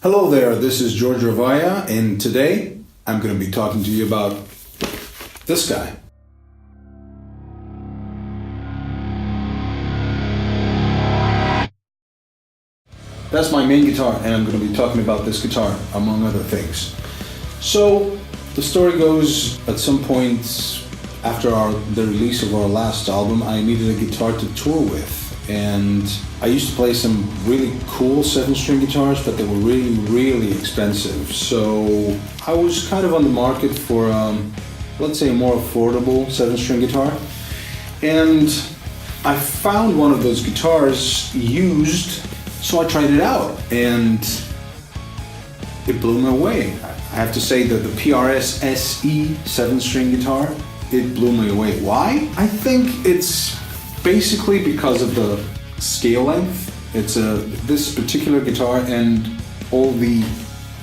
Hello there, this is George Ravaya, and today I'm going to be talking to you about this guy. That's my main guitar, and I'm going to be talking about this guitar, among other things. So, the story goes, at some point after the release of our last album, I needed a guitar to tour with. And I used to play some really cool 7-string guitars, but they were really expensive. So I was kind of on the market for, let's say, a more affordable 7-string guitar. And I found one of those guitars used, so I tried it out, and it blew me away. I have to say that the PRS SE 7-string guitar, it blew me away. Why? I think it's basically because of the scale length. It's this particular guitar and all the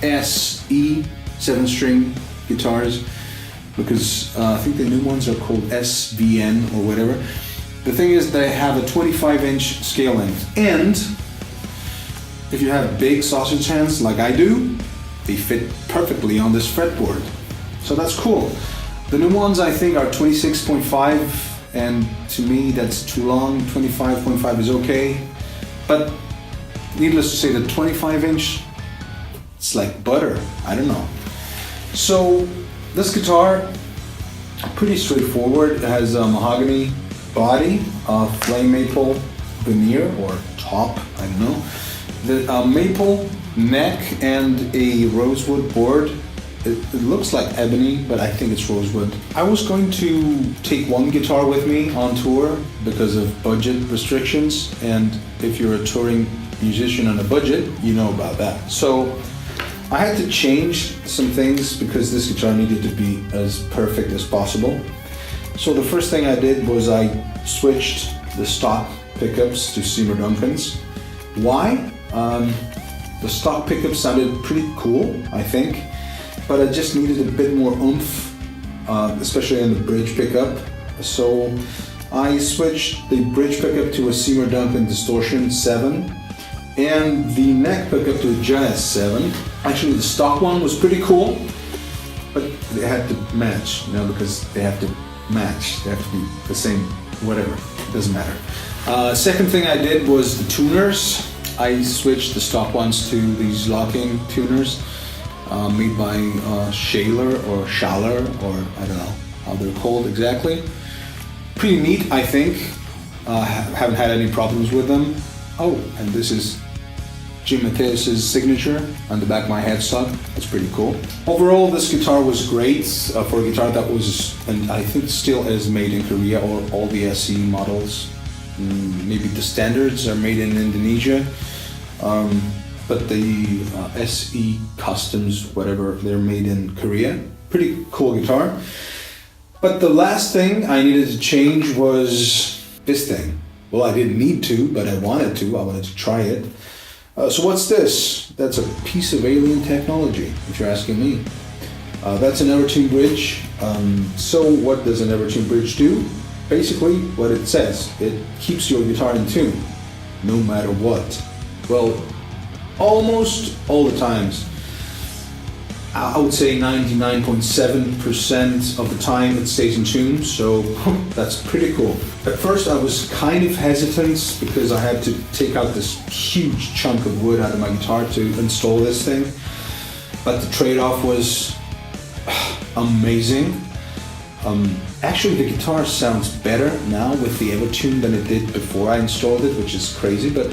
SE 7-string guitars, because I think the new ones are called SVN or whatever. The thing is, they have a 25-inch scale length, and if you have big sausage hands like I do, they fit perfectly on this fretboard. So that's cool. The new ones I think are 26.5, and to me that's too long. 25.5 is okay, but needless to say, the 25-inch, it's like butter. I don't know. So this guitar, pretty straightforward. It has a mahogany body, a flame maple veneer or top, I don't know. The maple neck and a rosewood board. It looks like ebony, but I think it's rosewood. I was going to take one guitar with me on tour because of budget restrictions, and if you're a touring musician on a budget, you know about that. So I had to change some things because this guitar needed to be as perfect as possible. So the first thing I did was I switched the stock pickups to Seymour Duncan's. Why? The stock pickups sounded pretty cool, I think, but I just needed a bit more oomph, especially on the bridge pickup. So I switched the bridge pickup to a Seymour Duncan Distortion 7 and the neck pickup to a Jazz 7. Actually, the stock one was pretty cool, but they had to match, because they have to match. They have to be the same, whatever, it doesn't matter. Second thing I did was the tuners. I switched the stock ones to these locking tuners. Made by Schaller, or I don't know how they're called exactly. Pretty neat, I think. Haven't had any problems with them. Oh, and this is Jim Mathias's signature on the back of my headstock. That's pretty cool. Overall, this guitar was great for a guitar that was, and I think still is, made in Korea, or all the SE models. Maybe the standards are made in Indonesia. But the SE Customs, whatever, they're made in Korea. Pretty cool guitar. But the last thing I needed to change was this thing. Well, I didn't need to, but I wanted to. I wanted to try it. So what's this? That's a piece of alien technology, if you're asking me. That's an Evertune bridge. So what does an Evertune bridge do? Basically, what it says. It keeps your guitar in tune, no matter what. Well, almost all the times. I would say 99.7% of the time it stays in tune, so that's pretty cool. At first I was kind of hesitant because I had to take out this huge chunk of wood out of my guitar to install this thing, but the trade-off was amazing. Actually, the guitar sounds better now with the Evertune than it did before I installed it, which is crazy, but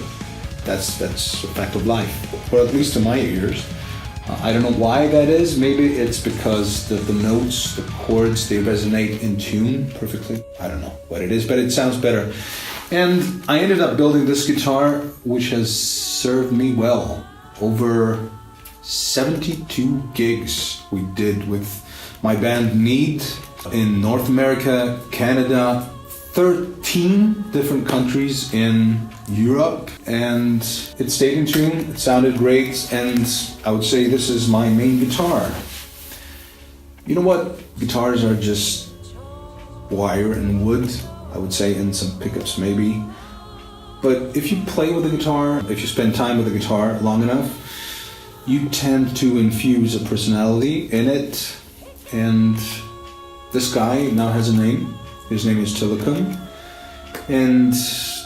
that's a fact of life, or at least to my ears. I don't know why that is. Maybe it's because the notes, the chords, they resonate in tune perfectly. I don't know what it is, but it sounds better. And I ended up building this guitar, which has served me well. Over 72 gigs we did with my band Need in North America, Canada, 13 different countries in Europe, and it stayed in tune, it sounded great, and I would say this is my main guitar. You know what? Guitars are just wire and wood, I would say, and some pickups maybe. But if you play with the guitar, if you spend time with the guitar long enough, you tend to infuse a personality in it, and this guy now has a name. His name is Tilikum, and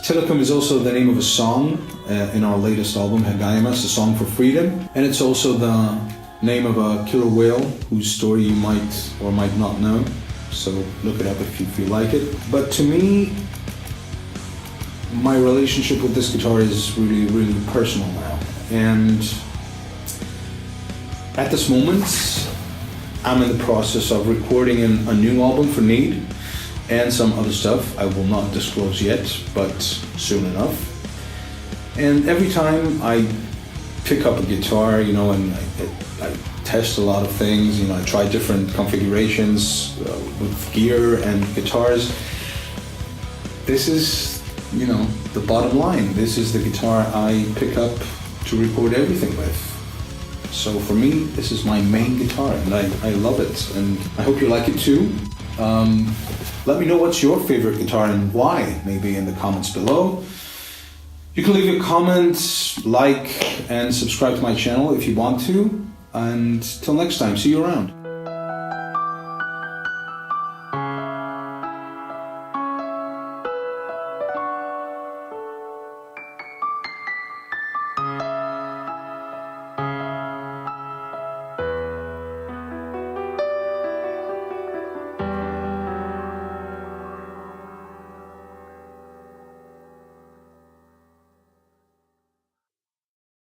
Tilikum is also the name of a song in our latest album, Heya, a song for freedom, and it's also the name of a killer whale whose story you might or might not know, so look it up if you feel like it. But to me, my relationship with this guitar is really, really personal now, and at this moment I'm in the process of recording a new album for Need and some other stuff I will not disclose yet, but soon enough. And every time I pick up a guitar, you know, and I test a lot of things, you know, I try different configurations with gear and guitars. This is, you know, the bottom line. This is the guitar I pick up to record everything with. So for me, this is my main guitar, and I love it, and I hope you like it too. Let me know what's your favorite guitar and why, maybe in the comments below. You can leave a comment, like, and subscribe to my channel if you want to. And till next time, see you around.